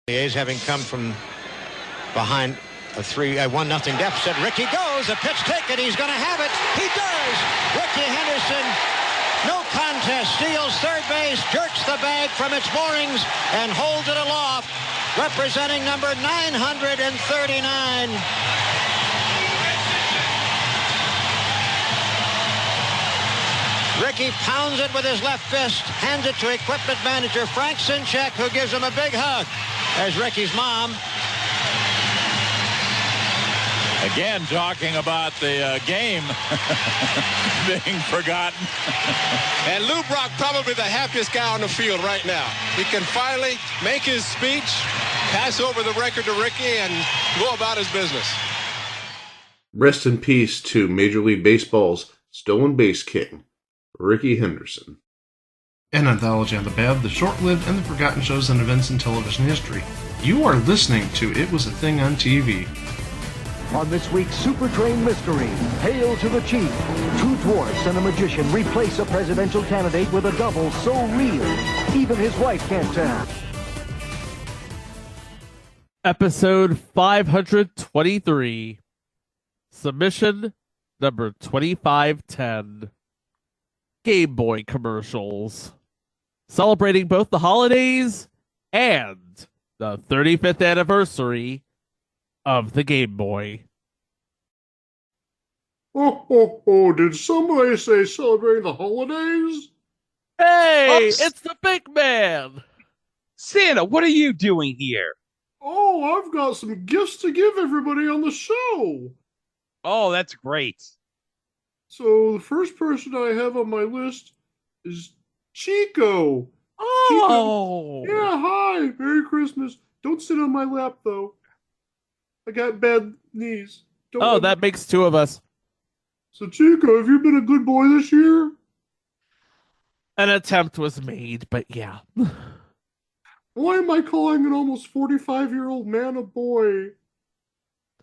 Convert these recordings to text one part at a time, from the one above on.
The A's having come from behind a 1-0 deficit. Ricky goes, a pitch taken, he's going to have it. He does! Ricky Henderson, no contest, steals third base, jerks the bag from its moorings, and holds it aloft, representing number 939. Ricky pounds it with his left fist, hands it to equipment manager Frank Sinchek, who gives him a big hug. There's Ricky's mom. Again, talking about the game being forgotten. And Lou Brock, probably the happiest guy on the field right now. He can finally make his speech, pass over the record to Ricky, and go about his business. Rest in peace to Major League Baseball's stolen base king, Ricky Henderson. An anthology on the bad, the short-lived, and the forgotten shows and events in television history. You are listening to It Was a Thing on TV. On this week's Super Train Mystery, Hail to the Chief. Two dwarfs and a magician replace a presidential candidate with a double so real, even his wife can't tell. Episode 523. Submission number 2510. Game Boy commercials. Celebrating both the holidays and the 35th anniversary of the Game Boy. Oh, did somebody say celebrating the holidays? Hey, Oops. it's the big man. Santa, what are you doing here? Oh, I've got some gifts to give everybody on the show. Oh, that's great. So the first person I have on my list is Chico. Oh. Chico. Yeah, hi. Merry Christmas. Don't sit on my lap, though. I got bad knees. That makes two of us. So, Chico, have you been a good boy this year? An attempt was made, but yeah. Why am I calling an almost 45-year-old man a boy?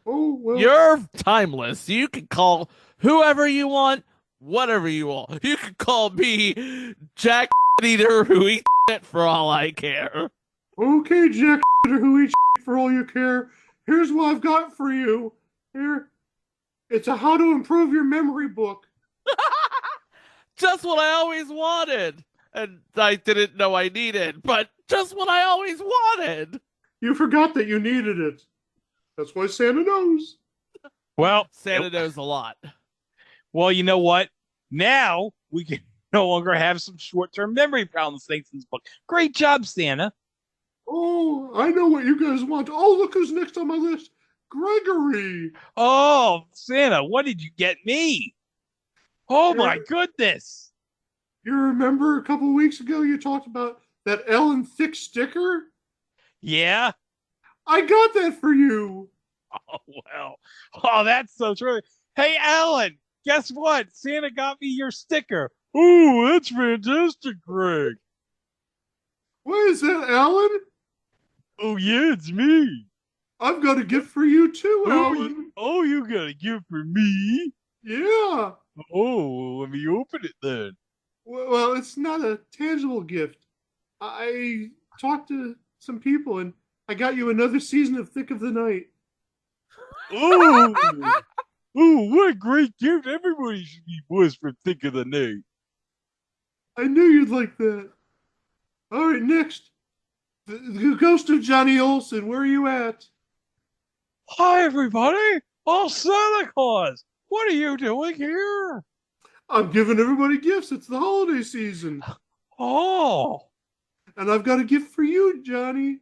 Oh, well. You're timeless. You can call whoever you want, whatever you want. You can call me Jack Eater who eats shit for all I care. Okay, Jack Eater who eats shit for all you care. Here's what I've got for you. Here. It's a how to improve your memory book. Just what I always wanted. And I didn't know I needed, but just what I always wanted. You forgot that you needed it. That's why Santa knows. Well, Santa knows a lot. Well, you know what? Now we can no longer have some short-term memory problems thanks to this book. Great job, Santa. Oh, I know what you guys want. Oh, look who's next on my list. Gregory. Oh, Santa, what did you get me? Oh, my goodness. You remember a couple weeks ago you talked about that Ellen Thick sticker? Yeah? I got that for you. Oh, well. Oh, that's so true. Hey, Alan, guess what? Santa got me your sticker. Ooh, that's fantastic, Greg. What is that, Alan? Oh, yeah, it's me. I've got a gift for you too, Alan. Oh, you got a gift for me? Yeah. Oh, let me open it then. Well, it's not a tangible gift. I talked to some people and I got you another season of Thick of the Night. Oh, oh, what a great gift. Everybody should be blessed for Thick of the Night. I knew you'd like that. All right, next. The ghost of Johnny Olson, where are you at? Hi, everybody. Oh, Santa Claus. What are you doing here? I'm giving everybody gifts. It's the holiday season. Oh. And I've got a gift for you, Johnny.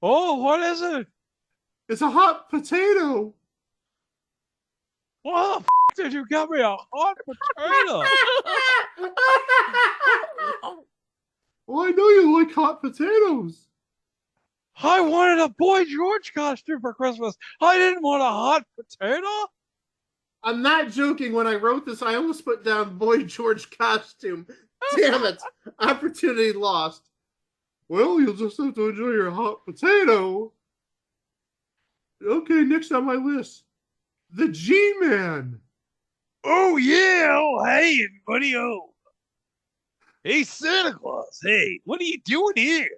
Oh, what is it? It's a hot potato. What the did you get me a hot potato? Well, I know you like hot potatoes. I wanted a Boy George costume for Christmas. I didn't want a hot potato. I'm not joking. When I wrote this, I almost put down Boy George costume. Damn it. Opportunity lost. Well, you'll just have to enjoy your hot potato. Okay, next on my list. The G-Man. Oh, yeah. Oh, hey, everybody. Oh. Hey, Santa Claus. Hey, what are you doing here?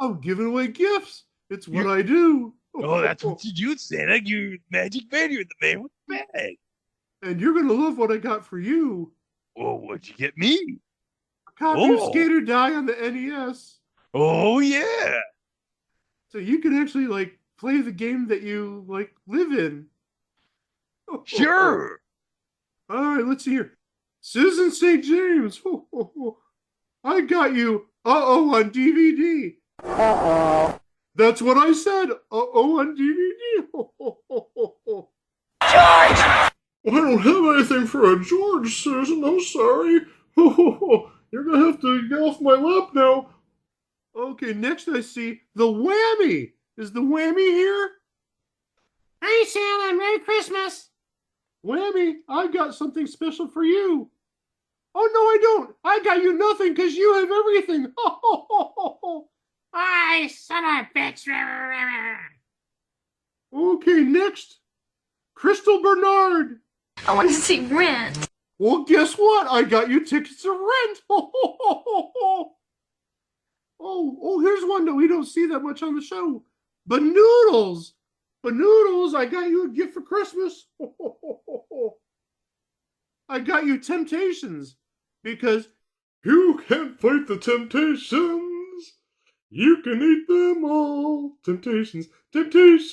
I'm giving away gifts. It's what I do. Oh, that's what you do, Santa. You magic man. You're the man with the bag. And you're gonna love what I got for you. Oh, what'd you get me? A copy of Oh. Skate or Die on the NES. Oh, yeah. So you can actually like play the game that you like live in. Sure. All right, let's see here. Susan St. James. I got you. Uh-oh on DVD. Uh-oh. That's what I said. Uh-oh on DVD. George! I don't have anything for a George, Susan. I'm sorry. You're going to have to get off my lap now. Okay, next I see the Whammy. Is the Whammy here? Hey, Santa. Merry Christmas. Whammy, I got something special for you. Oh, no, I don't. I got you nothing because you have everything. Hi, son of a bitch. Okay, next. Crystal Bernard. I want to see Rent. Well, guess what? I got you tickets to Rent. Oh, here's one that we don't see that much on the show. Banoodles. Banoodles, I got you a gift for Christmas. I got you Temptations because you can't fight the temptations. You can eat them all. Temptations, temptations.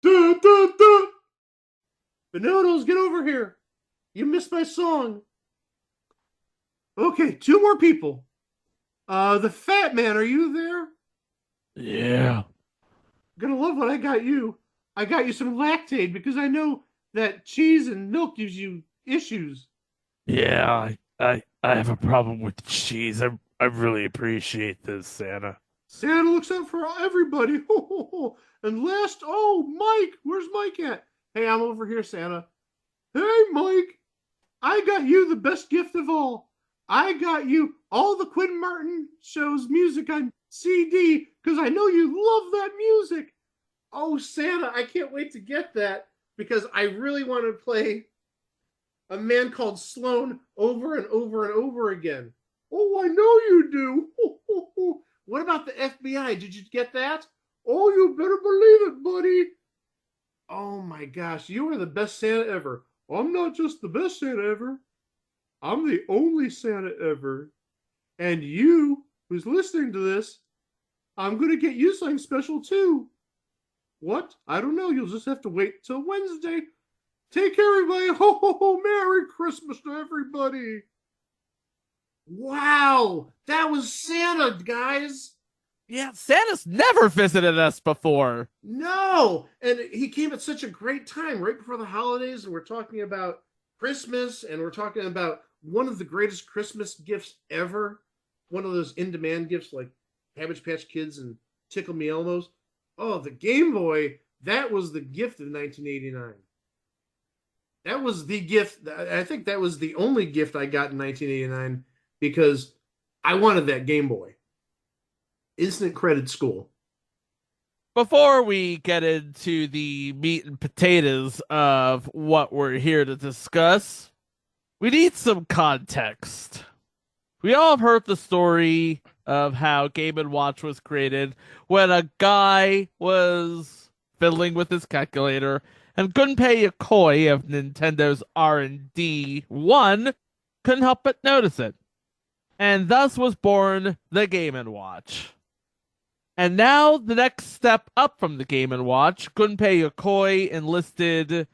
Da, da, da. Banoodles, get over here. You missed my song. Okay, 2 more people. The Fat Man, are you there? Yeah. Gonna love what I got you. I got you some Lactaid because I know that cheese and milk gives you issues. Yeah, I have a problem with cheese. I really appreciate this, Santa. Santa looks out for everybody. And last, Mike. Where's Mike at? Hey, I'm over here, Santa. Hey, Mike. I got you the best gift of all. I got you all the Quinn Martin Show's music on CD because I know you love that music. Oh, Santa, I can't wait to get that because I really want to play A Man Called Sloan over and over and over again. Oh, I know you do. What about the FBI? Did you get that? Oh, you better believe it, buddy. Oh my gosh, you are the best Santa ever. I'm not just the best Santa ever. I'm the only Santa ever. And you, who's listening to this, I'm going to get you something special too. What? I don't know. You'll just have to wait till Wednesday. Take care, everybody. Ho, ho, ho. Merry Christmas to everybody. Wow. That was Santa, guys. Yeah, Santa's never visited us before. No. And he came at such a great time right before the holidays. And we're talking about Christmas. And we're talking about one of the greatest Christmas gifts ever. One of those in-demand gifts like Cabbage Patch Kids and Tickle Me Elmos. Oh, the Game Boy. That was the gift of 1989. That was the gift. I think that was the only gift I got in 1989 because I wanted that Game Boy. Instant credit school. Before we get into the meat and potatoes of what we're here to discuss, we need some context. We all have heard the story of how Game & Watch was created when a guy was fiddling with his calculator and Gunpei Yokoi of Nintendo's R&D 1 couldn't help but notice it. And thus was born the Game & Watch. And now the next step up from the Game & Watch, Gunpei Yokoi enlisted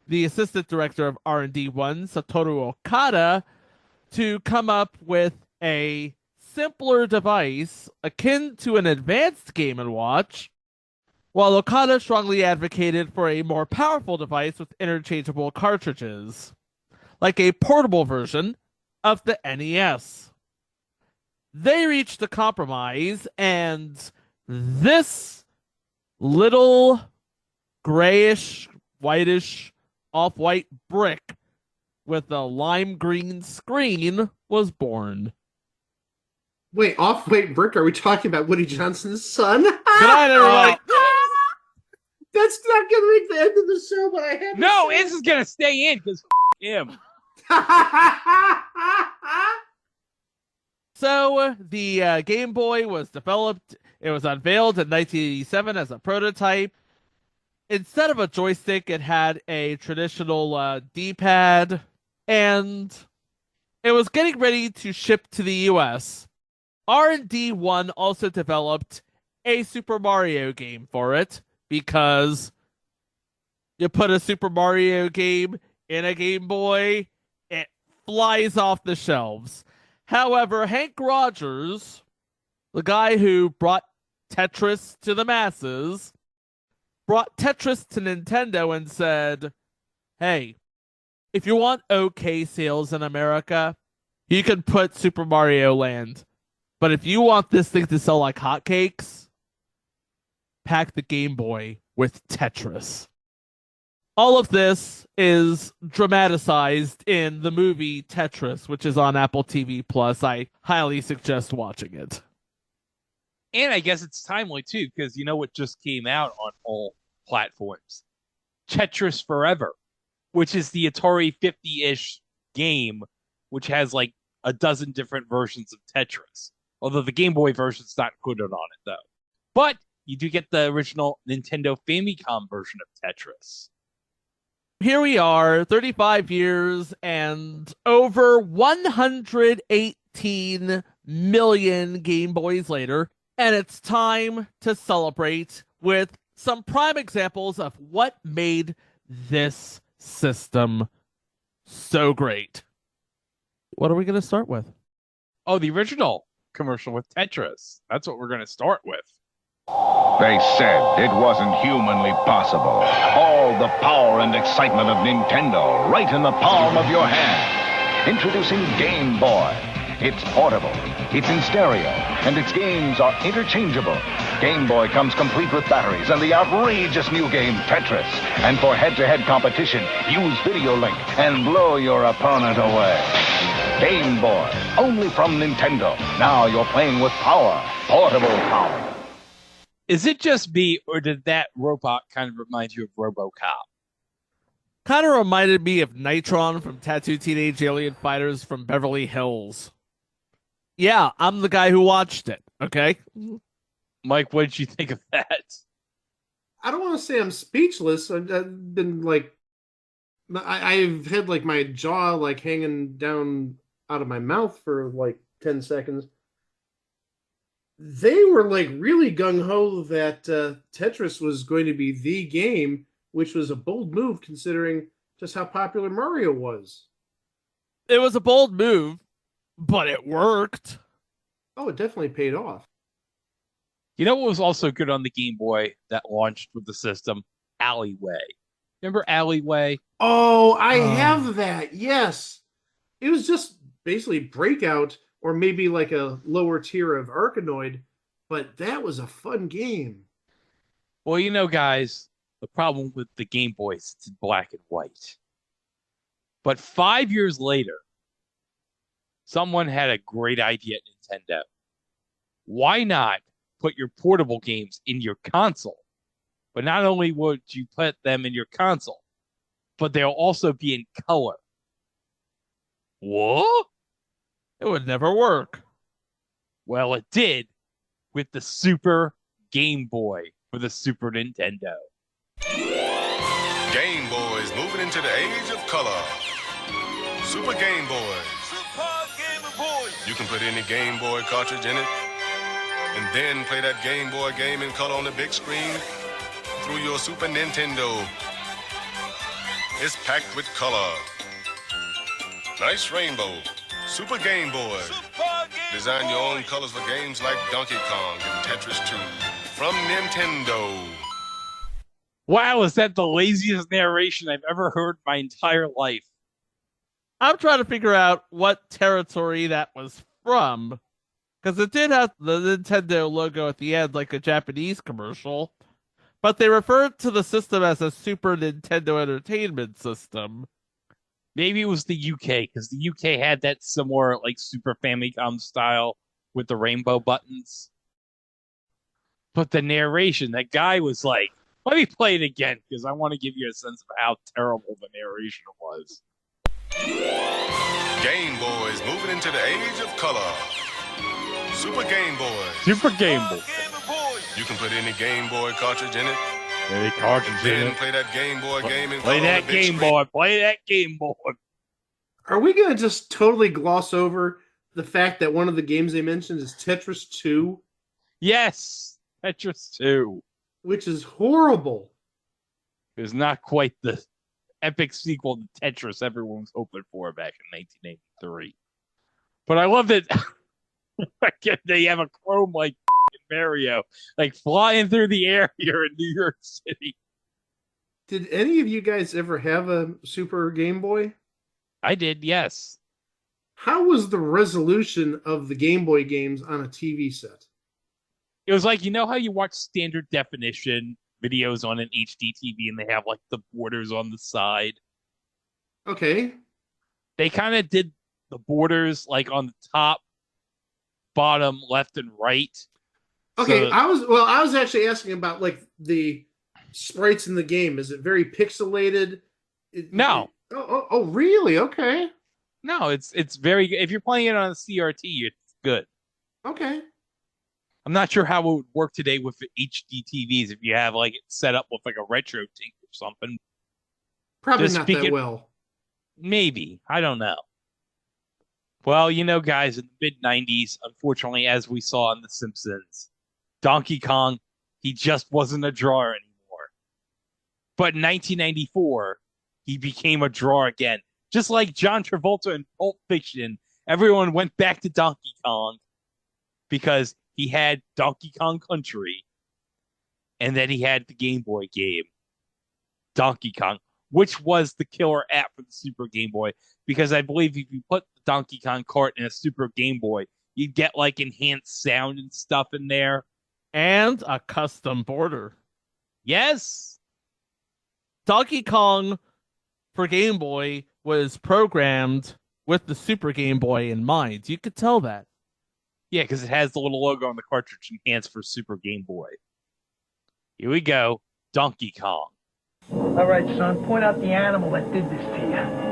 the assistant director of R&D 1, Satoru Okada, to come up with a simpler device akin to an advanced Game & Watch, while Okada strongly advocated for a more powerful device with interchangeable cartridges, like a portable version of the NES. They reached a compromise, and this little grayish, whitish, off-white brick with a lime green screen was born. Wait, off-white brick? Are we talking about Woody Johnson's son? Good night, everybody. That's not going to make the end of the show, but I have to No, say this is going to stay in because him. So the Game Boy was developed. It was unveiled in 1987 as a prototype. Instead of a joystick, it had a traditional D-pad, and it was getting ready to ship to the US. R&D 1 also developed a Super Mario game for it, because you put a Super Mario game in a Game Boy, it flies off the shelves. However, Hank Rogers, the guy who brought Tetris to the masses, brought Tetris to Nintendo and said, hey, if you want okay sales in America, you can put Super Mario Land. But if you want this thing to sell like hotcakes, pack the Game Boy with Tetris. All of this is dramatized in the movie Tetris, which is on Apple TV+. I highly suggest watching it. And I guess it's timely, too, because you know what just came out on all platforms? Tetris Forever, which is the Atari 50-ish game, which has like a dozen different versions of Tetris. Although the Game Boy version's not included on it, though. But you do get the original Nintendo Famicom version of Tetris. Here we are, 35 years and over 118 million Game Boys later, and it's time to celebrate with some prime examples of what made this system so great. What are we going to start with? Oh, the original commercial with Tetris. That's what we're going to start with. They said it wasn't humanly possible. All the power and excitement of Nintendo right in the palm of your hand. Introducing Game Boy. It's portable, it's in stereo, and its games are interchangeable. Game Boy comes complete with batteries and the outrageous new game Tetris. And for head-to-head competition, use Video Link and blow your opponent away. Game Boy, only from Nintendo. Now you're playing with power, portable power. Is it just me, or did that robot kind of remind you of RoboCop? Kind of reminded me of Nitron from Tattoo Teenage Alien Fighters from Beverly Hills. Yeah, I'm the guy who watched it, okay? Mike, what did you think of that? I don't want to say I'm speechless. I've been like, I've had like my jaw like hanging down out of my mouth for like 10 seconds. They were like really gung-ho that Tetris was going to be the game, which was a bold move considering just how popular Mario was. It was a bold move, but it worked. Oh, it definitely paid off. You know what was also good on the Game Boy that launched with the system? Alleyway. Remember Alleyway? Oh, I have that. Yes. It was just basically Breakout, or maybe like a lower tier of Arkanoid, but that was a fun game. Well, you know, guys, the problem with the Game Boy is it's black and white. But 5 years later, someone had a great idea at Nintendo. Why not put your portable games in your console? But not only would you put them in your console, but they'll also be in color. What? It would never work. Well, it did with the Super Game Boy for the Super Nintendo. Game Boys moving into the age of color. Super Game Boys. Super Game Boy. You can put any Game Boy cartridge in it and then play that Game Boy game in color on the big screen through your Super Nintendo. It's packed with color. Nice rainbow. Super Game Boy. Design your own colors for games like Donkey Kong and Tetris 2 from Nintendo. Wow, is that the laziest narration I've ever heard my entire life? I'm trying to figure out what territory that was from, because it did have the Nintendo logo at the end like a Japanese commercial, but they referred to the system as a Super Nintendo Entertainment System. Maybe it was the UK, because the UK had that similar, like, Super Famicom style with the rainbow buttons. But the narration, that guy was like, let me play it again, because I want to give you a sense of how terrible the narration was. Game Boys moving into the age of color. Super Game Boy. Super Game Boy. You can put any Game Boy cartridge in it. Any cartridge in Then it. play that Game Boy game and Play that Game Boy. Play that Game Boy. Are we going to just totally gloss over the fact that one of the games they mentioned is Tetris 2? Yes. Tetris 2. Which is horrible. It was not quite the epic sequel to Tetris everyone was hoping for back in 1983. But I love that they have a chrome like Mario, like flying through the air here in New York City. Did any of you guys ever have a Super Game Boy? I did, yes. How was the resolution of the Game Boy games on a TV set? It was like, you know how you watch standard definition videos on an HD TV and they have like the borders on the side? Okay. They kind of did the borders like on the top, bottom, left, and right. Okay, I was actually asking about like the sprites in the game. Is it very pixelated? No. Oh, really? Okay. No, it's very good. If you're playing it on a CRT, it's good. Okay. I'm not sure how it would work today with HD TVs if you have like it set up with like a retro tank or something. Probably Just not that well. Maybe. I don't know. Well, you know, guys, in the mid-90s, unfortunately, as we saw in The Simpsons, Donkey Kong, he just wasn't a drawer anymore. But in 1994, he became a drawer again. Just like John Travolta in Pulp Fiction, everyone went back to Donkey Kong because he had Donkey Kong Country, and then he had the Game Boy game, Donkey Kong, which was the killer app for the Super Game Boy, because I believe if you put the Donkey Kong cart in a Super Game Boy, you'd get like enhanced sound and stuff in there. And a custom border. Yes. Donkey Kong for Game Boy was programmed with the Super Game Boy in mind. You could tell that. Yeah, because it has the little logo on the cartridge enhanced for Super Game Boy. Here we go. Donkey Kong. All right, son, point out the animal that did this to you.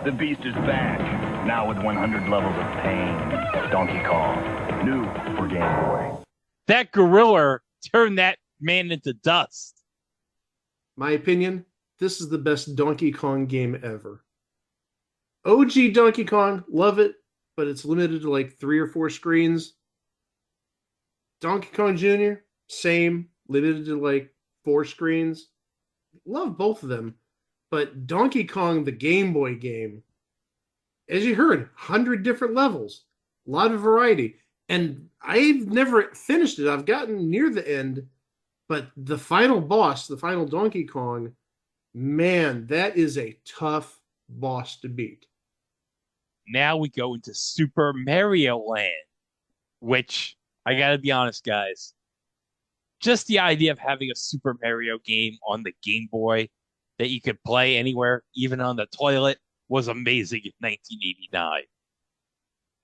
The beast is back, now with 100 levels of pain. Donkey Kong, new for Game Boy. That gorilla turned that man into dust. My opinion, this is the best Donkey Kong game ever. OG Donkey Kong, love it, but it's limited to like 3 or 4 screens. Donkey Kong Jr., same, limited to like 4 screens. Love both of them. But Donkey Kong, the Game Boy game, as you heard, 100 different levels, a lot of variety. And I've never finished it. I've gotten near the end, but the final boss, the final Donkey Kong, man, that is a tough boss to beat. Now we go into Super Mario Land, which, I gotta be honest, guys, just the idea of having a Super Mario game on the Game Boy that you could play anywhere, even on the toilet, was amazing in 1989.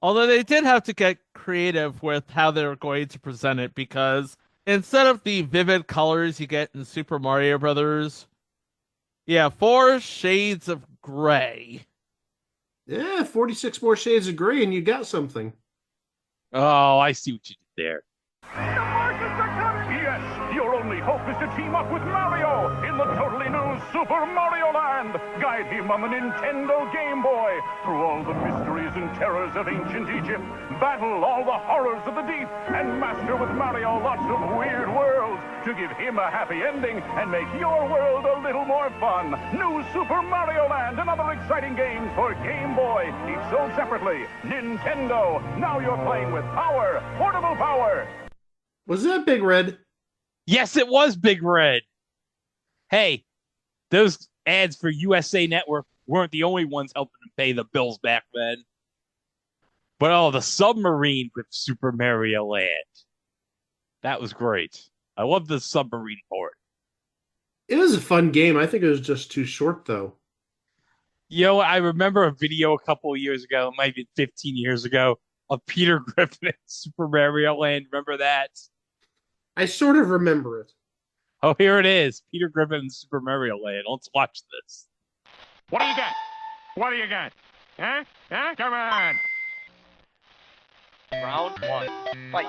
Although they did have to get creative with how they were going to present it, because instead of the vivid colors you get in Super Mario Brothers, 4 shades of gray. Yeah, 46 more shades of gray and you got something. Oh, I see what you did there. Yes, your only hope is to team up with Mario in the totally new Super Mario Land. Guide him on the Nintendo Game Boy through all the mysteries and terrors of ancient Egypt. Battle all the horrors of the deep and master with Mario lots of weird worlds to give him a happy ending and make your world a little more fun. New Super Mario Land and other exciting games for Game Boy, each sold separately. Nintendo, now you're playing with power, portable power. Was that Big Red? Yes, it was Big Red. Hey, those ads for USA Network weren't the only ones helping to pay the bills back then. But the submarine with Super Mario Land. That was great. I love the submarine part. It was a fun game. I think it was just too short, though. I remember a video a couple of years ago, maybe 15 years ago, of Peter Griffin in Super Mario Land. Remember that? I sort of remember it. Oh, here it is. Peter Griffin in Super Mario Land. Let's watch this. What do you got? What do you got? Huh? Huh? Come on. Round 1. Fight.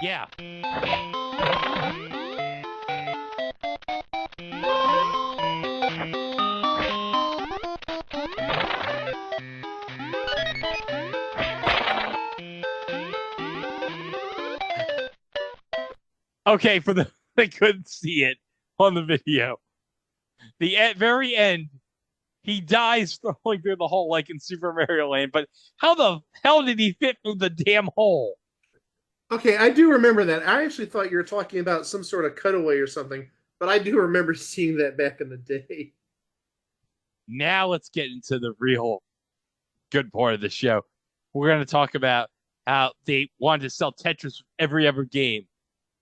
Yeah. Okay, for the they couldn't see it on the video. The very end, he dies throwing through the hole like in Super Mario Land. But how the hell did he fit through the damn hole? Okay, I do remember that. I actually thought you were talking about some sort of cutaway or something, but I do remember seeing that back in the day. Now let's get into the real good part of the show. We're going to talk about how they wanted to sell Tetris every other game,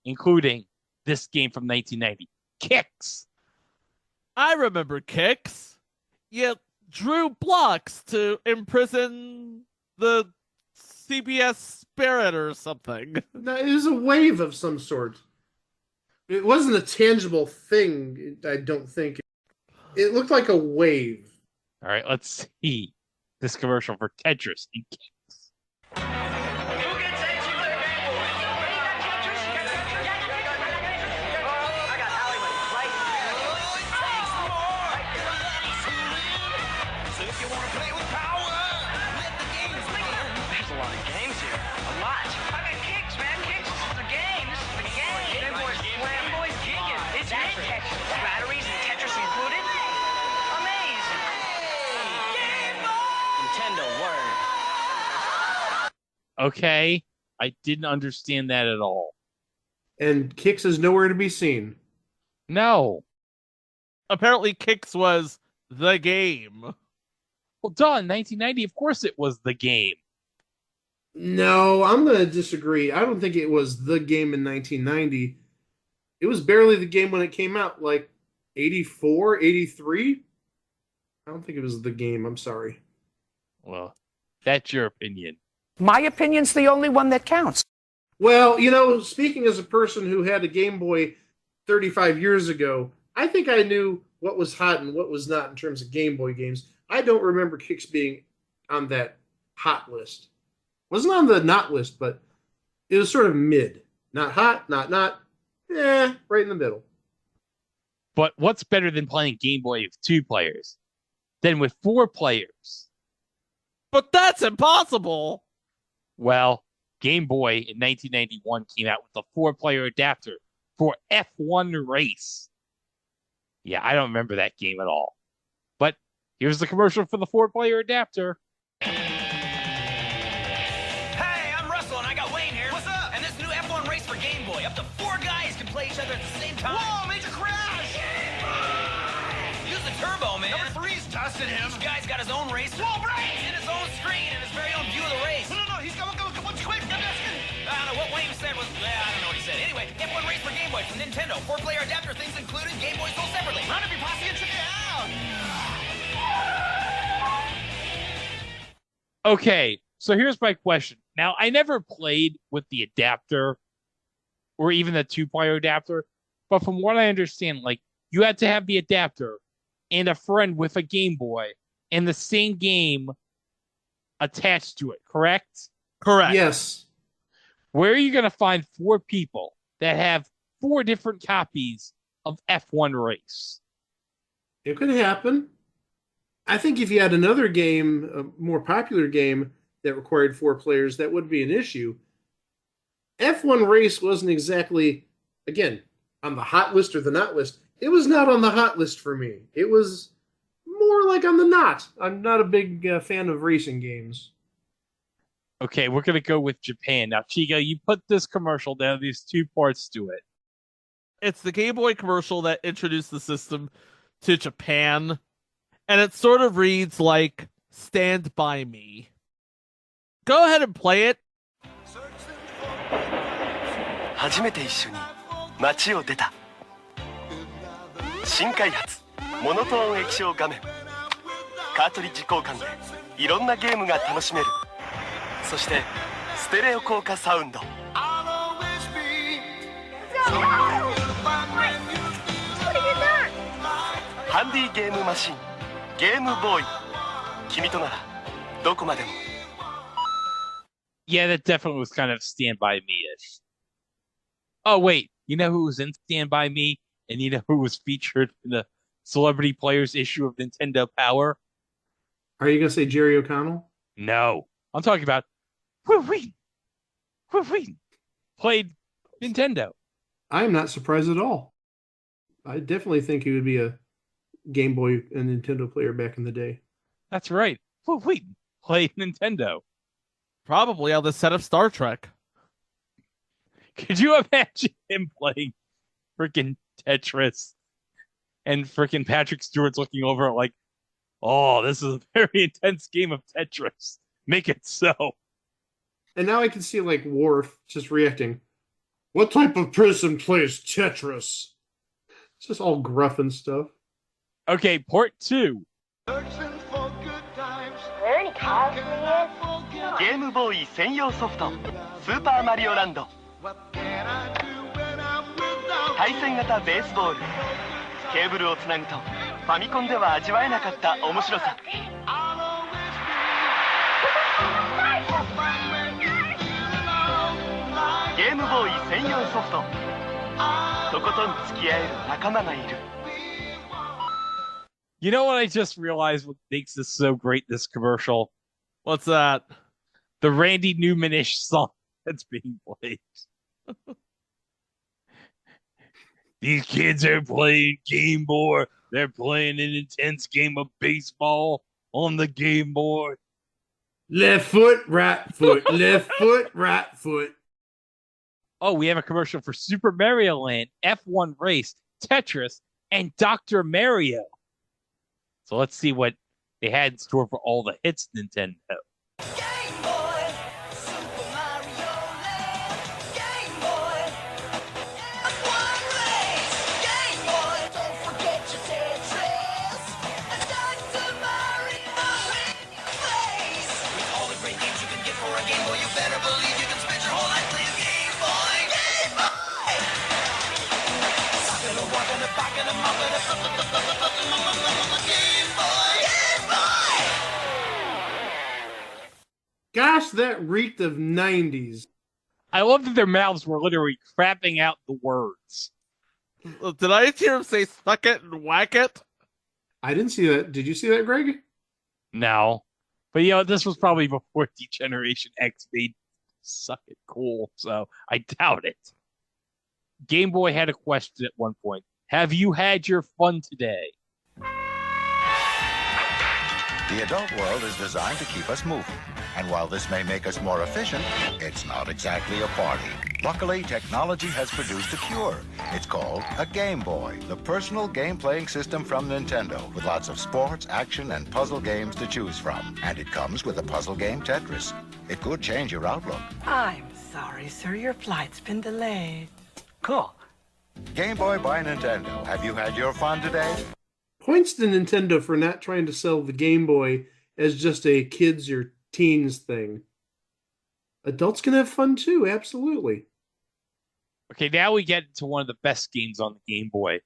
including this game from 1990, Kicks. I remember Kicks. You drew blocks to imprison the CBS spirit or something. No, it was a wave of some sort. It wasn't a tangible thing, I don't think. It looked like a wave. All right, let's see this commercial for Tetris and Kicks. Okay, I didn't understand that at all. And Kicks is nowhere to be seen. No. Apparently Kicks was the game. Well, duh, in 1990, of course it was the game. No, I'm going to disagree. I don't think it was the game in 1990. It was barely the game when it came out, like 84, 83. I don't think it was the game. I'm sorry. Well, that's your opinion. My opinion's the only one that counts. Well, you know, speaking as a person who had a Game Boy 35 years ago, I think I knew what was hot and what was not in terms of Game Boy games. I don't remember Kicks being on that hot list. Wasn't on the not list, but it was sort of mid. Not hot, not, right in the middle. But what's better than playing Game Boy with 2 players than with 4 players? But that's impossible! Well, Game Boy in 1991 came out with a 4-player adapter for F1 Race. Yeah, I don't remember that game at all. But here's the commercial for the 4-player adapter. Hey, I'm Russell, and I got Wayne here. What's up? And this new F1 Race for Game Boy. Up to 4 guys can play each other at the same time. Whoa, major crash! Use the turbo, man. Number 3's dusting him. Each guy's got his own race. Whoa, brakes! In his own screen and his very own view of the race. No, he's going quick. I don't know what Wayne said was. I don't know what he said. Anyway, F1 Race for Game Boy from Nintendo. 4-player adapter, things included. Game Boy sold separately. Round up your posse and check it out. Okay, so here's my question. Now, I never played with the adapter or even the 2-player adapter, but from what I understand, like, you had to have the adapter and a friend with a Game Boy and the same game attached to it, correct? Correct. Yes. Where are you going to find 4 people that have 4 different copies of F1 Race? It could happen. I think if you had another game, a more popular game that required 4 players, that would be an issue. F1 Race wasn't exactly, again, on the hot list or the not list. It was not on the hot list for me. It was more like on the not. I'm not a big fan of racing games. Okay, we're going to go with Japan. Now, Chiga, you put this commercial down. There's 2 parts to it. It's the Game Boy commercial that introduced the system to Japan. And it sort of reads like, Stand By Me. Go ahead and play it. 初めて一緒に街を出た新開発モノトーン液晶画面カートリッジ交換でいろんなゲームが楽しめるそしてステレオ効果サウンド。ハンディゲームマシン、ゲームボーイ。君とならどこまでも。 Yeah, that definitely was kind of Stand By Me-ish. Oh, wait. You know who was in Stand By Me? And you know who was featured in the Celebrity Players issue of Nintendo Power? Are you going to say Jerry O'Connell? No. I'm talking about Woo Wee. Played Nintendo. I am not surprised at all. I definitely think he would be a Game Boy and Nintendo player back in the day. That's right. Woo Wee played Nintendo. Probably on the set of Star Trek. Could you imagine him playing freaking Tetris and freaking Patrick Stewart's looking over it like, oh, this is a very intense game of Tetris. Make it so. And now I can see like Worf just reacting. What type of person plays Tetris? It's just all gruff and stuff. Okay, port 2. ゲームボーイ専用ソフトスーパーマリオランド。対戦型ベースボール。ケーブルをつなぐとファミコンでは味わえなかった面白さ。ゲームボーイ専用ソフト。とことん付き合える仲間がいる。 You know what I just realized what makes this so great, this commercial? What's that? The Randy Newman-ish song that's being played. These kids are playing Game Boy. They're playing an intense game of baseball on the Game Boy. Left foot, right foot, left foot, right foot. Oh, we have a commercial for Super Mario Land, F1 Race, Tetris, and Dr. Mario. So let's see what they had in store for all the hits Nintendo. Gosh, that reeked of 90s. I love that their mouths were literally crapping out the words. Did I hear him say suck it and whack it? I didn't see that. Did you see that, Greg? No. But, you know, this was probably before Degeneration X made Suck It cool, so I doubt it. Game Boy had a question at one point. Have you had your fun today? The adult world is designed to keep us moving. And while this may make us more efficient, it's not exactly a party. Luckily, technology has produced a cure. It's called a Game Boy, the personal game-playing system from Nintendo, with lots of sports, action, and puzzle games to choose from. And it comes with a puzzle game Tetris. It could change your outlook. I'm sorry, sir. Your flight's been delayed. Cool. Game Boy by Nintendo. Have you had your fun today? Points to Nintendo for not trying to sell the Game Boy as just a kids or teens thing. Adults can have fun too, absolutely. Okay, now we get to one of the best games on the Game Boy.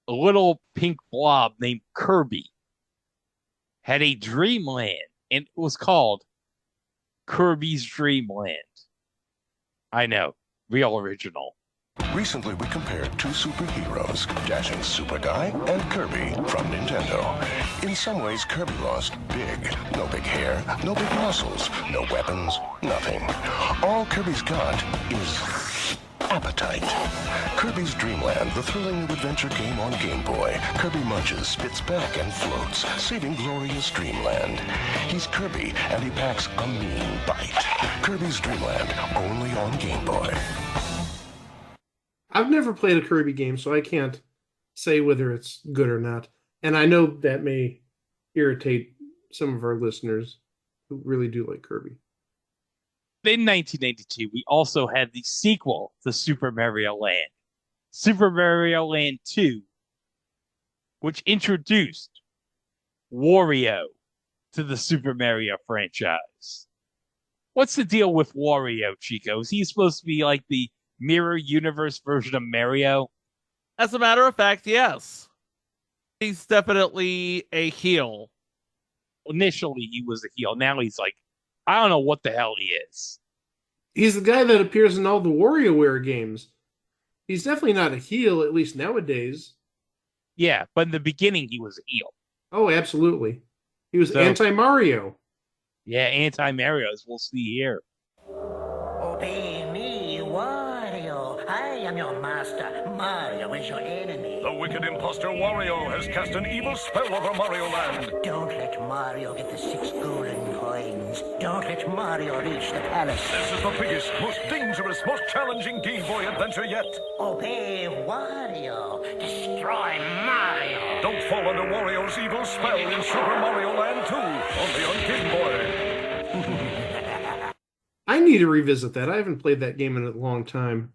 A little pink blob named Kirby had a dreamland, and it was called Kirby's Dream Land. I know, real original. Recently, we compared two superheroes, Dashing Super Guy and Kirby from Nintendo. In some ways, Kirby lost big. No big hair, no big muscles, no weapons, nothing. All Kirby's got is appetite. Kirby's Dream Land, the thrilling new adventure game on Game Boy. Kirby munches, spits back, and floats, saving glorious Dreamland. He's Kirby, and he packs a mean bite. Kirby's Dream Land, only on Game Boy. I've never played a Kirby game, so I can't say whether it's good or not. And I know that may irritate some of our listeners who really do like Kirby. In 1992, we also had the sequel to Super Mario Land, Super Mario Land 2, which introduced Wario to the Super Mario franchise. What's the deal with Wario, Chico? Is he supposed to be like the mirror universe version of Mario? As a matter of fact, yes. He's definitely a heel. Initially, he was a heel. Now he's like, I don't know what the hell he is. He's the guy that appears in all the WarioWare games. He's definitely not a heel, at least nowadays. Yeah, but in the beginning, he was a heel. Oh, absolutely. He was anti-Mario. Yeah, anti-Mario, as we'll see here. Obey me, Wario. I am your master. Mario is your enemy. The wicked imposter Wario has cast an evil spell over Mario Land. Don't let Mario get the 6 golden coins. Don't let Mario reach the palace. This is the biggest, most dangerous, most challenging Game Boy adventure yet. Obey Wario. Destroy Mario. Don't fall under Wario's evil spell in Super Mario Land 2, only on Game Boy. I need to revisit that. I haven't played that game in a long time.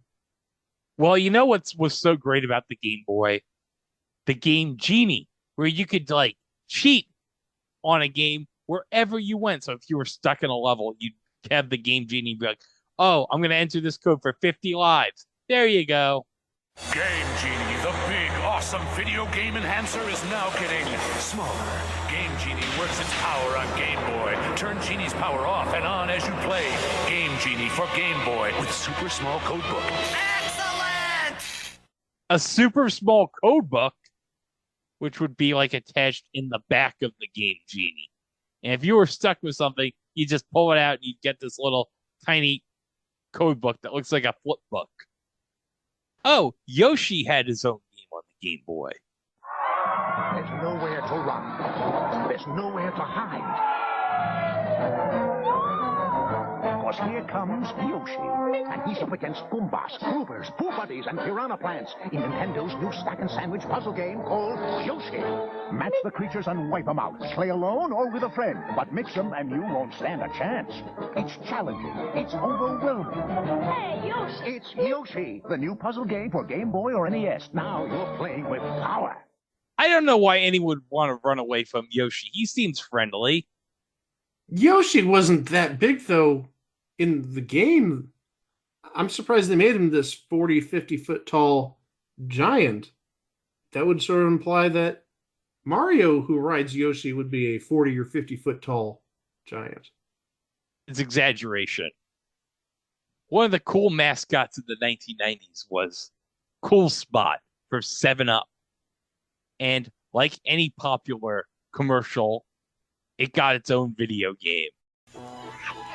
Well, you know what was so great about the Game Boy? The Game Genie, where you could, like, cheat on a game wherever you went. So if you were stuck in a level, you'd have the Game Genie be like, oh, I'm going to enter this code for 50 lives. There you go. Game Genie, the big, awesome video game enhancer, is now getting smaller. Game Genie works its power on Game Boy. Turn Genie's power off and on as you play. Game Genie for Game Boy with super small code book. A super small code book, which would be like attached in the back of the Game Genie. And if you were stuck with something, you just pull it out and you get this little tiny code book that looks like a flip book. Oh, Yoshi had his own game on the Game Boy. There's nowhere to run. There's nowhere to hide. Because here comes Yoshi, and he's up against Goombas, Groovers, Pooh Buddies, and Piranha Plants in Nintendo's new stack and sandwich puzzle game called Yoshi. Match the creatures and wipe them out. Play alone or with a friend, but mix them and you won't stand a chance. It's challenging. It's overwhelming. Hey, Yoshi! It's Yoshi, the new puzzle game for Game Boy or NES. Now you're playing with power. I don't know why anyone would want to run away from Yoshi. He seems friendly. Yoshi wasn't that big, though, in the game. I'm surprised they made him this 40, 50-foot tall giant. That would sort of imply that Mario, who rides Yoshi, would be a 40 or 50-foot tall giant. It's exaggeration. One of the cool mascots of the 1990s was Cool Spot for 7-Up. And like any popular commercial, it got its own video game.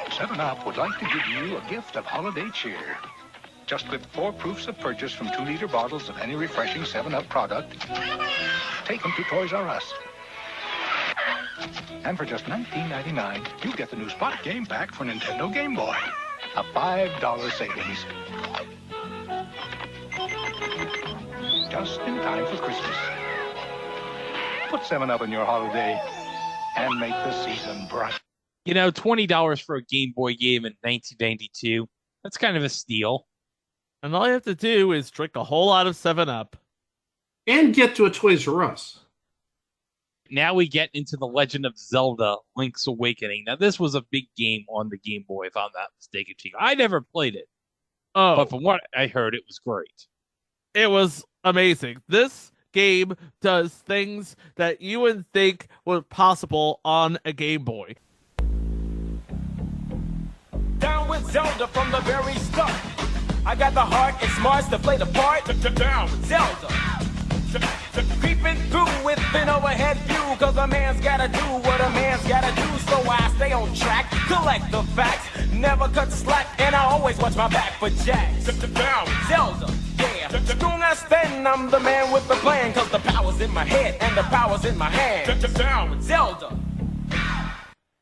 7-Up would like to give you a gift of holiday cheer. Just clip 4 proofs of purchase from 2-liter bottles of any refreshing 7-Up product. Take them to Toys R Us. And for just $19.99, you get the new Spot Game Pack for Nintendo Game Boy. A $5 savings. Just in time for Christmas. Put 7-Up in your holiday and make the season bright. You know, $20 for a Game Boy game in 1992. That's kind of a steal. And all you have to do is drink a whole lot of 7-Up. And get to a Toys R Us. Now we get into The Legend of Zelda Link's Awakening. Now, this was a big game on the Game Boy, if I'm not mistaken, Chico. I never played it. Oh. But from what I heard, it was great. It was amazing. This game does things that you wouldn't think were possible on a Game Boy. Down with Zelda from the very start. I got the heart and smarts to play the part. Down with Zelda. Creeping through with an overhead view, cause a man's gotta do what a man's gotta do. So I stay on track, collect the facts, never cut slack, and I always watch my back for jacks. Down with Zelda, yeah. Do not stand, I'm the man with the plan, cause the power's in my head and the power's in my hand. Down with Zelda.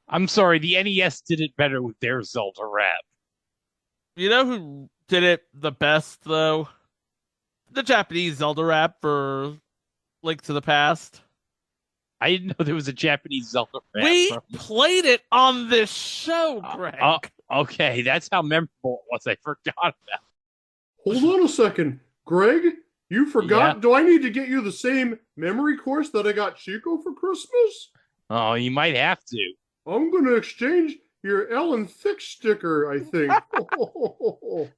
I'm sorry, the NES did it better with their Zelda rap. You know who did it the best, though? The Japanese Zelda rap for Link to the Past. I didn't know there was a Japanese Zelda rap. We played it on this show, Greg. Okay, that's how memorable it was. I forgot about it. Hold on a second. Greg, you forgot? Yeah. Do I need to get you the same memory course that I got Chico for Christmas? Oh, you might have to. I'm going to exchange your Ellen Thick sticker, I think.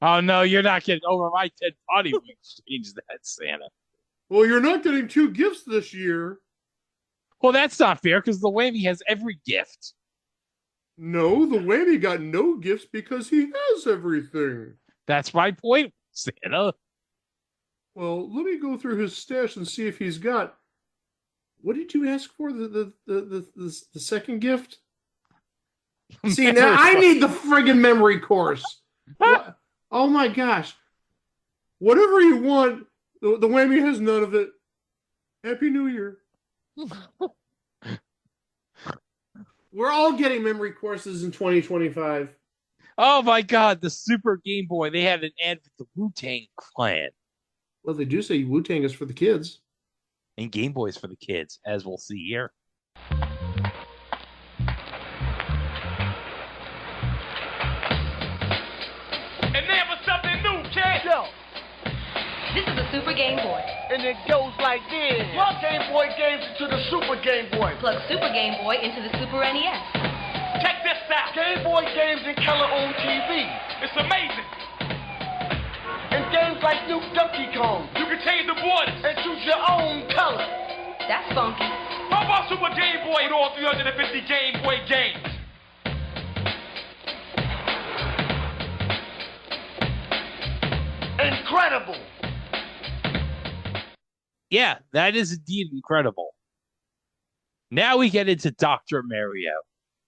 Oh no, you're not getting over my Ted Potty. We changed that, Santa. Well, you're not getting 2 gifts this year. Well, that's not fair because the Whammy has every gift. No, the Whammy got no gifts because he has everything. That's my point, Santa. Well, let me go through his stash and see if he's got. What did you ask for? The second gift? See, now I need the friggin' memory course. Oh my gosh. Whatever you want, the Whammy has none of it. Happy New Year. We're all getting memory courses in 2025. Oh my God, the Super Game Boy. They had an ad with the Wu-Tang Clan. Well, they do say Wu-Tang is for the kids. And Game Boy's for the kids, as we'll see here. And then for something new, kid. Yo. This is a Super Game Boy. And it goes like this. Plug Game Boy games into the Super Game Boy. Plug Super Game Boy into the Super NES. Check this out. Game Boy games in color on TV. It's amazing. And games like New Donkey Kong. You can change the borders and choose your own color. That's funky. How about Super Game Boy and all 350 Game Boy games? Incredible. Yeah, that is indeed incredible. Now we get into Dr. Mario,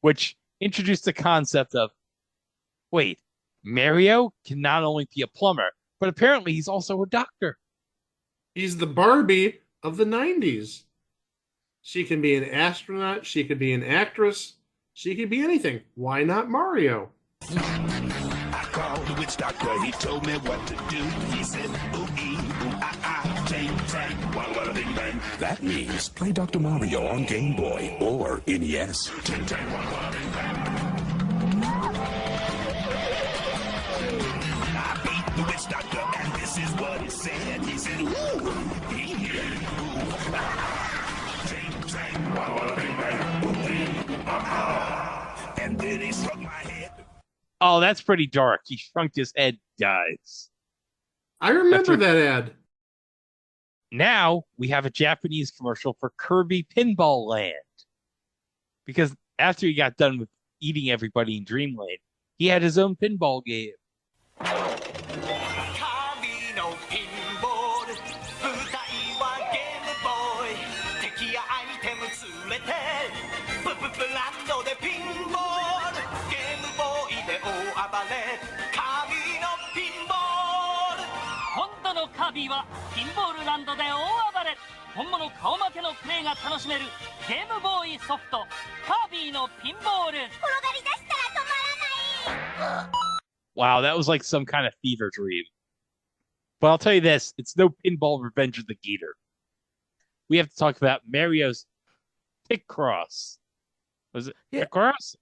which introduced the concept of, wait, Mario can not only be a plumber, but apparently he's also a doctor. He's the Barbie of the 90s. She can be an astronaut. She could be an actress. She could be anything. Why not Mario? I called the witch doctor. He told me what to do. He said, ooh-ee, ooh-ah-ah, ting-tang, walla-walla, bing-bang. That means play Dr. Mario on Game Boy or NES. Ting-tang, walla-walla, bing-bang. I beat the witch doctor, and this is what he said. He said, ooh, ting-tang, walla-walla, bing-bang, ooh-ee, ooh-ah-ah. And then he struck my head. Oh, that's pretty dark. He shrunk his head, guys. I remember that ad. Now we have a Japanese commercial for Kirby Pinball Land. Because after he got done with eating everybody in Dreamland, he had his own pinball game. Wow, that was like some kind of fever dream. But I'll tell you this, it's no Pinball Revenge of the Gator. We have to talk about Mario's Picross. Was it Picross?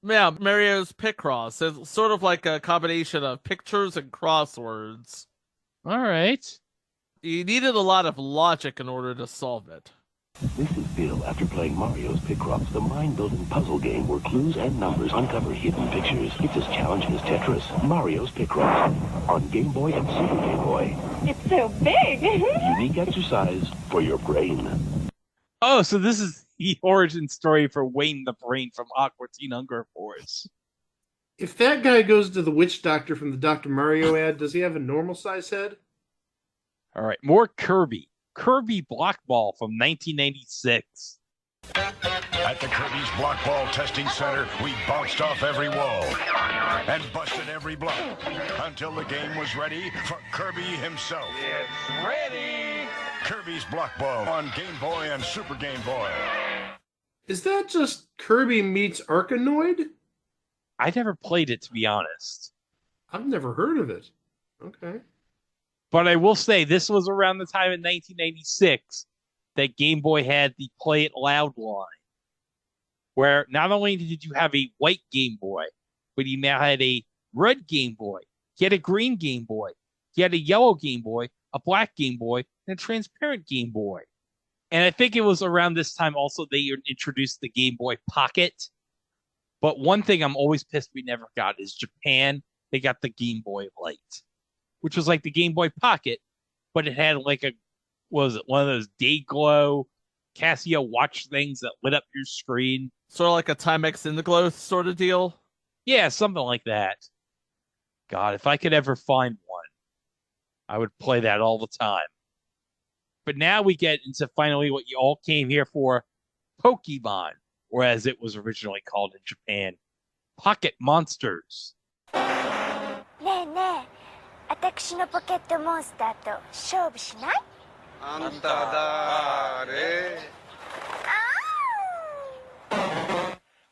Yeah, Mario's Picross. It's sort of like a combination of pictures and crosswords. All right. You needed a lot of logic in order to solve it. This is Bill after playing Mario's Picross, the mind-building puzzle game where clues and numbers uncover hidden pictures. It's as challenging as Tetris. Mario's Picross on Game Boy and Super Game Boy. It's so big. Unique exercise for your brain. Oh, so this is the origin story for Wayne the Brain from Aqua Teen Hunger Force. If that guy goes to the witch doctor from the Dr. Mario ad, does he have a normal size head? All right, more Kirby. Kirby Block Ball from 1996. At the Kirby's Block Ball Testing Center, we bounced off every wall and busted every block until the game was ready for Kirby himself. It's ready. Kirby's Block Ball on Game Boy and Super Game Boy. Is that just Kirby meets Arkanoid? I never played it, to be honest. I've never heard of it. Okay. But I will say, this was around the time in 1996 that Game Boy had the Play It Loud line, where not only did you have a white Game Boy, but you now had a red Game Boy, you had a green Game Boy, you had a yellow Game Boy, a black Game Boy, and a transparent Game Boy. And I think it was around this time also they introduced the Game Boy Pocket, But one thing I'm always pissed we never got is Japan. They got the Game Boy Light, which was like the Game Boy Pocket, but it had like was it one of those day glow Casio watch things that lit up your screen? Sort of like a Timex Indiglo sort of deal? Yeah, something like that. God, if I could ever find one, I would play that all the time. But now we get into finally what you all came here for, Pokemon, or as it was originally called in Japan, Pocket Monsters. ねえねえ、私のポケットモンスターと勝負しない？あんただれ？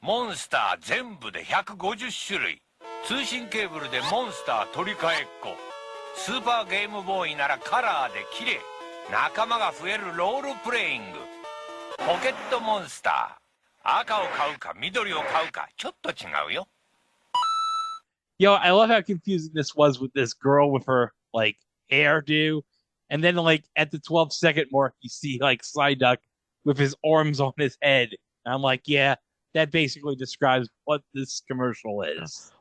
モンスター全部で150種類。通信ケーブルでモンスター取り替えっこ。スーパーゲームボーイならカラーで綺麗。仲間が増えるロールプレイング。ポケットモンスター。赤を買うか緑を買うかちょっと違うよ。Yo, I love how confusing this was with this girl with her, like, hairdo. And then, like, at the 12-second mark, you see, like, Psyduck with his arms on his head. And I'm like, yeah, that basically describes what this commercial is.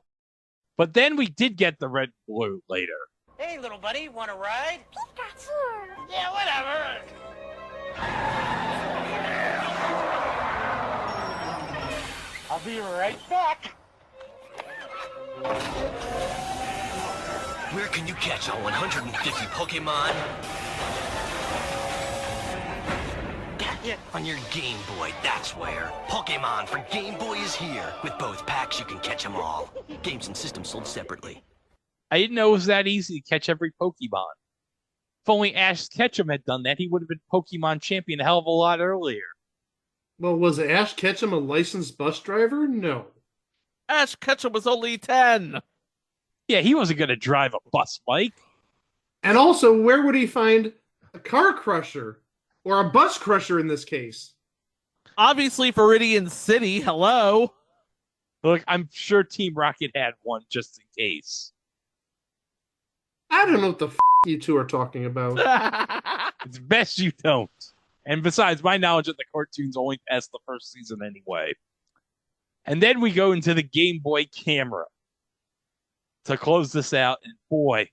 But then we did get the red and blue later. Hey, little buddy, want to ride? Pikachu! Yeah, whatever. I'll be right back. Where can you catch all 150 Pokemon? On your Game Boy, that's where. Pokemon for Game Boy is here. With both packs, you can catch them all. Games and systems sold separately. I didn't know it was that easy to catch every Pokemon. If only Ash Ketchum had done that, he would have been Pokemon champion a hell of a lot earlier. Well, was Ash Ketchum a licensed bus driver? No. Ash Ketchum was only 10. Yeah, he wasn't going to drive a bus, Mike. And also, where would he find a car crusher? Or a bus crusher in this case? Obviously, Viridian City. Hello. Look, I'm sure Team Rocket had one just in case. I don't know what the you two are talking about. It's best you don't. And besides, my knowledge of the cartoons only past the first season anyway. And then we go into the Game Boy camera to close this out. And boy,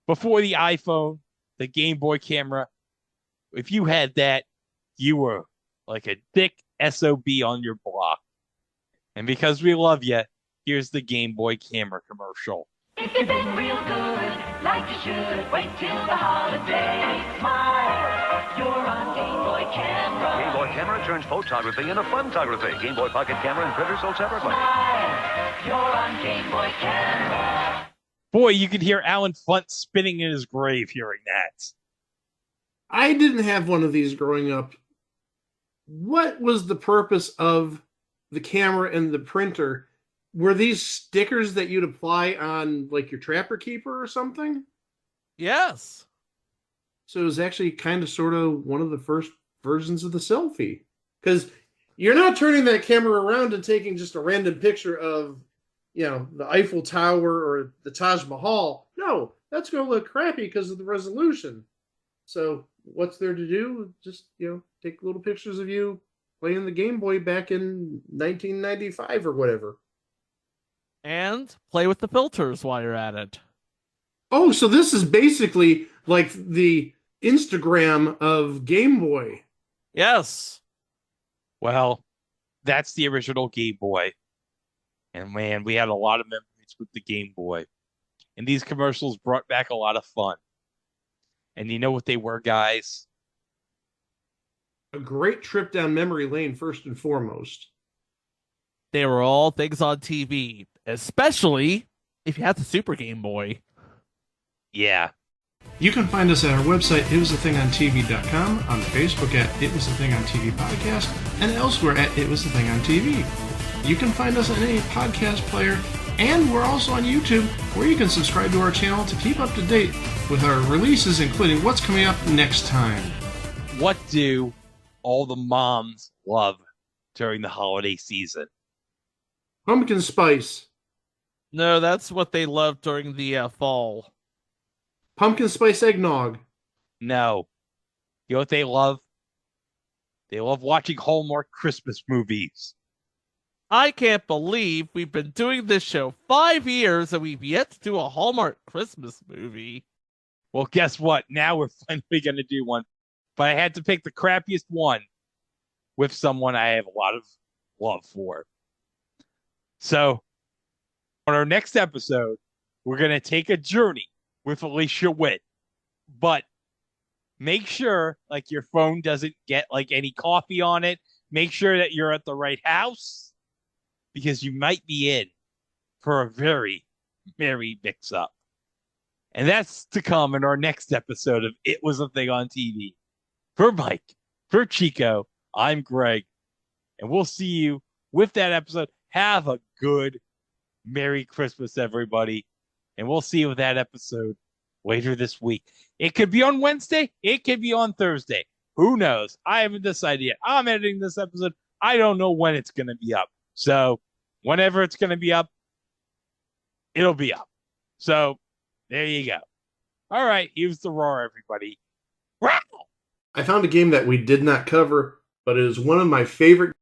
before the iPhone, the Game Boy camera, if you had that, you were like a thick SOB on your block. And because we love you, here's the Game Boy camera commercial. If you've been real good, like you should, wait till the holiday. Smile, you're on Game Boy camera. Game Boy camera turns photography into photography. Game Boy Pocket camera and printer sold separately. Smile, you're on Game Boy camera. Boy, you could hear Alan Funt spinning in his grave hearing that. I didn't have one of these growing up. What was the purpose of the camera and the printer? Were these stickers that you'd apply on like your Trapper Keeper or something? Yes. So it was actually kind of sort of one of the first versions of the selfie. Because you're not turning that camera around and taking just a random picture of, you know, the Eiffel Tower or the Taj Mahal. No, that's going to look crappy because of the resolution. So what's there to do? Just, you know, take little pictures of you playing the Game Boy back in 1995 or whatever. And play with the filters while you're at it. Oh, so this is basically like the Instagram of Game Boy. Yes. Well, that's the original Game Boy. And man, we had a lot of memories with the Game Boy. And these commercials brought back a lot of fun. And you know what they were, guys? A great trip down memory lane, first and foremost. They were all things on TV, especially if you had the Super Game Boy. Yeah. You can find us at our website, itwasathingontv.com, on Facebook at It Was a Thing on TV Podcast, and elsewhere at It Was a Thing on TV. You can find us on any podcast player, and we're also on YouTube, where you can subscribe to our channel to keep up to date with our releases, including what's coming up next time. What do all the moms love during the holiday season? Pumpkin spice. No, that's what they love during the fall. Pumpkin spice eggnog. No. You know what they love? They love watching Hallmark Christmas movies. I can't believe we've been doing this show 5 years and we've yet to do a Hallmark Christmas movie. Well, guess what? Now we're finally going to do one. But I had to pick the crappiest one with someone I have a lot of love for. So, on our next episode, we're going to take a journey with Alicia Witt. But make sure, like, your phone doesn't get, like, any coffee on it. Make sure that you're at the right house, because you might be in for a very merry mix-up. And that's to come in our next episode of It Was a Thing on TV. For Mike, for Chico, I'm Greg. And we'll see you with that episode. Have a good Merry Christmas, everybody. And we'll see you with that episode later this week. It could be on Wednesday. It could be on Thursday. Who knows? I haven't decided yet. I'm editing this episode. I don't know when it's going to be up. So whenever it's going to be up, it'll be up. So there you go. All right. Here's the roar, everybody. Wow! I found a game that we did not cover, but it is one of my favorite